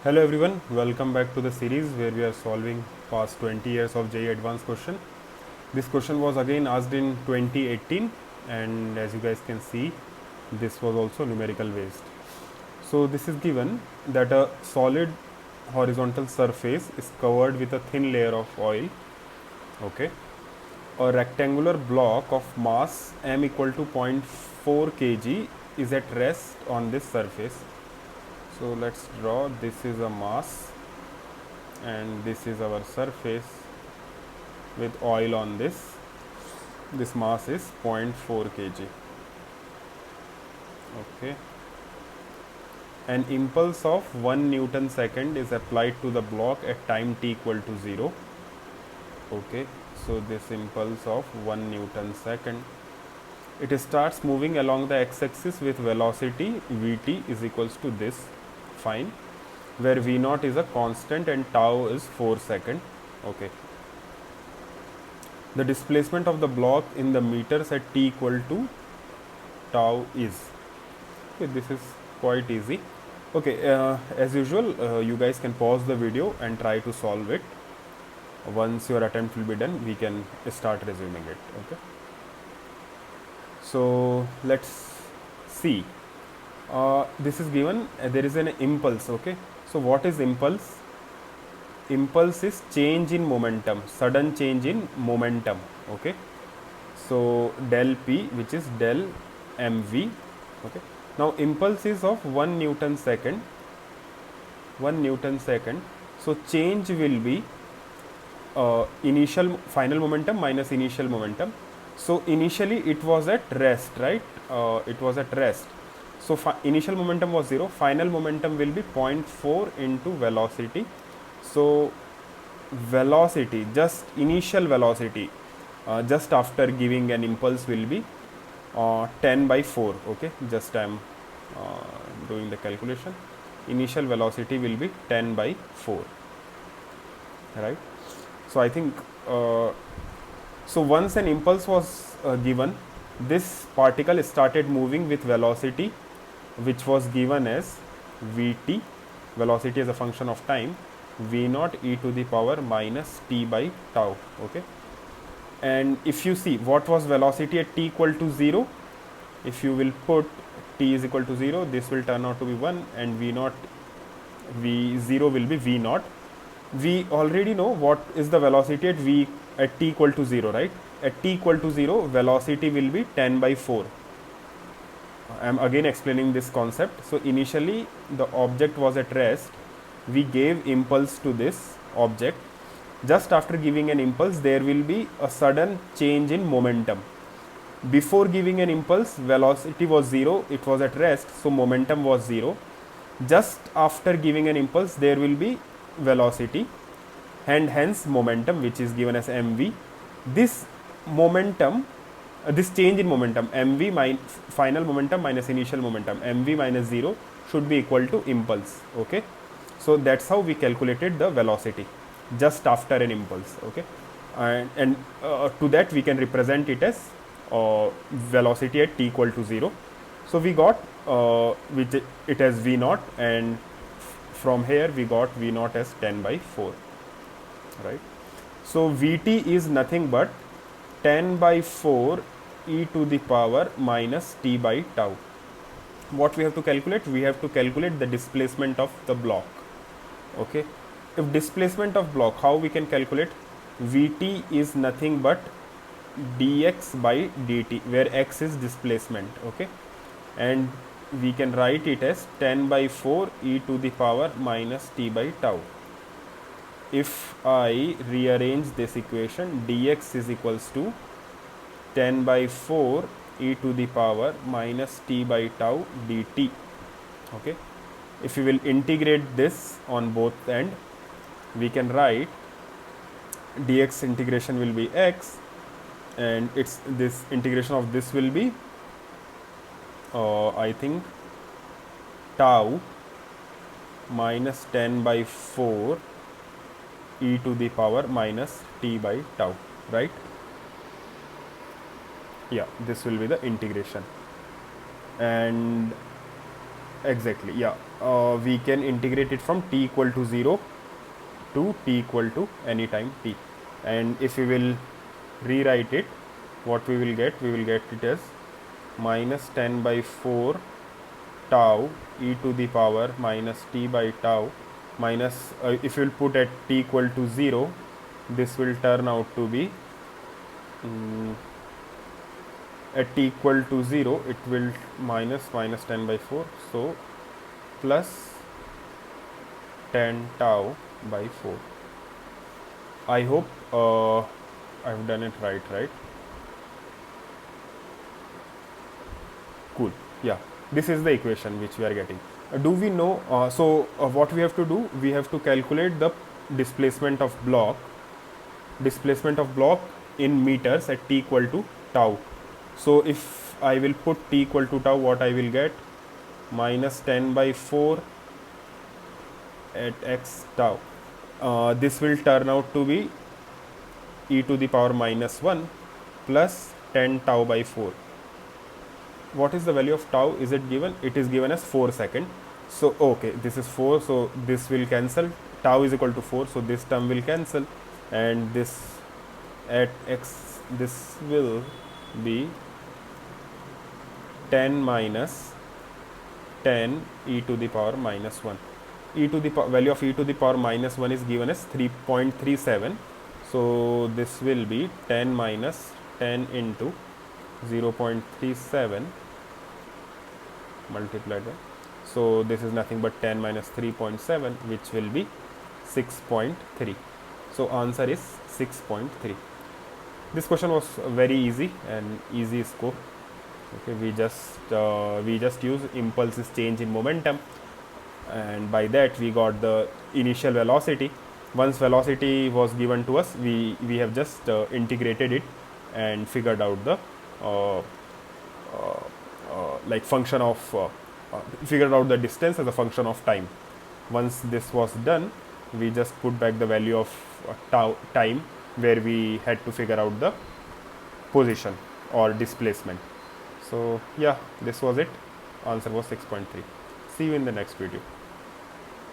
Hello everyone, welcome back to the series where we are solving past 20 years of JEE Advanced question. This question was again asked in 2018 and as you guys can see this was also numerical based. So this is given that a solid horizontal surface is covered with a thin layer of oil. Okay. A rectangular block of mass m equal to 0.4 kg is at rest on this surface. So let's draw, this is a mass and this is our surface with oil on this. This mass is 0.4 kg. Okay. An impulse of 1 Newton second is applied to the block at time t equal to 0. Okay. So this impulse of 1 Newton second, it starts moving along the x-axis with velocity vt is equals to this, fine, where v0 is a constant and tau is 4 second. Okay. The displacement of the block in the meters at t equal to tau is. Okay, this is quite easy. Okay, as usual, you guys can pause the video and try to solve it. Once your attempt will be done, we can start resuming it. Okay. So let's see. This is given, there is an impulse. Okay. So what is impulse? Impulse is change in momentum, sudden change in momentum. Okay. So del p, which is del mv. Okay. Now impulse is of 1 Newton second. 1 Newton second. So change will be initial final momentum minus initial momentum. So initially it was at rest, right? It was at rest. So initial momentum was 0. Final momentum will be 0.4 into velocity. So velocity, just initial velocity, just after giving an impulse will be 10 by 4. Okay, just I am doing the calculation. Initial velocity will be 10 by 4, right? So I think so once an impulse was given, this particle started moving with velocity which was given as vt, velocity as a function of time, v0 e to the power minus t by tau. Okay. And if you see what was velocity at t equal to 0, if you will put t is equal to 0, this will turn out to be 1 and v0 v0 will be v0. We already know what is the velocity at t equal to 0, right? At t equal to 0, velocity will be 10 by 4. I am again explaining this concept. So initially the object was at rest, we gave impulse to this object. Just after giving an impulse, there will be a sudden change in momentum. Before giving an impulse, velocity was 0, it was at rest, so momentum was 0. Just after giving an impulse, there will be velocity and hence momentum, which is given as mv. This momentum, this change in momentum, mv final momentum minus initial momentum, mv minus 0 should be equal to impulse. Okay. So that's how we calculated the velocity just after an impulse. Okay. And to that we can represent it as velocity at t equal to 0. So we got with it as v0, and from here we got v0 as 10 by 4, right? So vt is nothing but 10 by 4 e to the power minus t by tau. What we have to calculate? We have to calculate the displacement of the block. Okay. If displacement of block, how we can calculate? Vt is nothing but dx by dt, where x is displacement. Okay. And we can write it as 10 by 4 e to the power minus t by tau. If I rearrange this equation, dx is equals to 10 by 4 e to the power minus t by tau dt. Okay. If we will integrate this on both end, we can write dx integration will be x, and it's this integration of this will be I think tau minus 10 by 4 e to the power minus t by tau, right? Yeah, this will be the integration. And exactly, yeah, we can integrate it from t equal to 0 to t equal to any time t. And if we will rewrite it, what we will get it as minus 10 by 4 tau e to the power minus t by tau minus, if you will put at t equal to 0, this will turn out to be at t equal to 0 it will minus 10 by 4, so plus 10 tau by 4. I hope I've done it right. Cool. Yeah, this is the equation which we are getting. Do we know, what we have to do, we have to calculate the displacement of block in meters at t equal to tau. So if I will put t equal to tau, what I will get, minus 10 by 4 at x tau. This will turn out to be e to the power minus 1 plus 10 tau by 4. What is the value of tau? Is it given? It is given as 4 seconds. So okay, this is 4, so this will cancel. Tau is equal to 4, so this term will cancel, and this at x, this will be 10 minus 10 e to the power minus 1. Value of e to the power minus 1 is given as 3.37. So this will be 10 minus 10 into 0.37 multiplied by, so this is nothing but 10 minus 3.7, which will be 6.3. So answer is 6.3. This question was very easy and easy score. Okay, we just use impulses change in momentum, and by that we got the initial velocity. Once velocity was given to us, we have just integrated it and figured out the like function of figured out the distance as a function of time. Once this was done, we just put back the value of time where we had to figure out the position or displacement. So yeah, this was it. Answer was 6.3. See you in the next video.